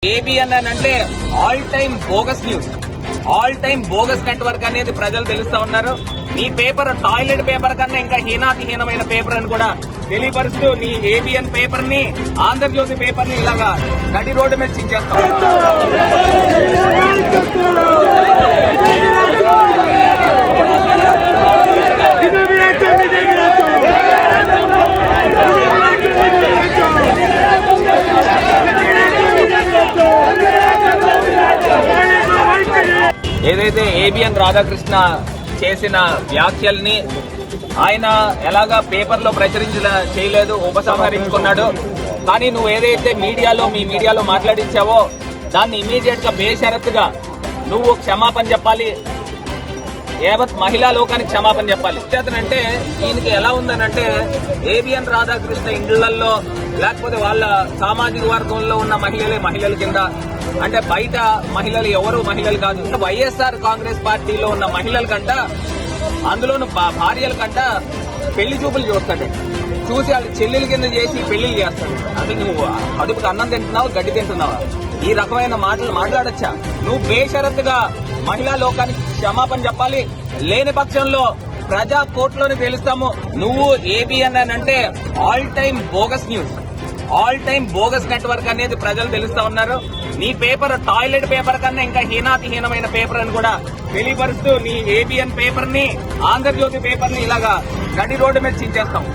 ABN అని అంటే all time bogus news, all time bogus network అనేది ప్రజలు తెలుస్తా ఉన్నారు. నీ పేపర్ టాయిలెట్ పేపర్ కన్నా ఇంకా హీనాతిహీనమైన పేపర్ అని కూడా తెలియపరుస్తూ నీ ఏబిఎన్ పేపర్ ని, ఆంధ్రజ్యోతి పేపర్ ని ఇలాగా నడి రోడ్డు మీద చించేస్తాం. ఏదైతే ఏబిఎన్ రాధాకృష్ణ చేసిన వ్యాఖ్యల్ని ఆయన ఎలాగా పేపర్లో చేయలేదు, ఉపసంహరించుకున్నాడు. కానీ నువ్వు ఏదైతే మీ మీడియాలో మాట్లాడించావో దాన్ని ఇమీడియట్ గా బేషరతుగా నువ్వు క్షమాపణ చెప్పాలి. యావత్ మహిళా లోకానికి క్షమాపణ చెప్పాలి. అంటే ఈయనకి ఎలా ఉందనంటే ఏబిఎన్ రాధాకృష్ణ ఇండ్లలో లేకపోతే వాళ్ళ సామాజిక వర్గంలో ఉన్న మహిళల కింద, అంటే బయట మహిళలు ఎవరు మహిళలు కాదు, వైఎస్ఆర్ కాంగ్రెస్ పార్టీలో ఉన్న మహిళల కంట, అందులోను భార్యల కంట పెళ్లి చూపులు చూస్తాడు. చూసి వాళ్ళ చెల్లెల కింద చేసి పెళ్లిళ్ళు చేస్తాడు. అది నువ్వు అదుపుకి అన్నం తింటున్నావు, గడ్డి తింటున్నావా? ఈ రకమైన మాటలు మాట్లాడచ్చా? నువ్వు బేషరతుగా మహిళా లోకానికి క్షమాపణ చెప్పాలి. లేని పక్షంలో ప్రజా కోర్టులోని తెలుస్తాము. నువ్వు ఏబిఎన్ అని అంటే all time bogus news, all time bogus network అనేది ప్రజలు తెలుస్తా ఉన్నారు. నీ పేపర్ టాయిలెట్ పేపర్ కన్నా ఇంకా హీనాతిహీనమైన పేపర్ అని కూడా తెలియపరుస్తూ నీ ఏబిఎన్ పేపర్ ని, ఆంధ్రజ్యోతి పేపర్ ని ఇలాగా నడి రోడ్డు మీద చించేస్తాం.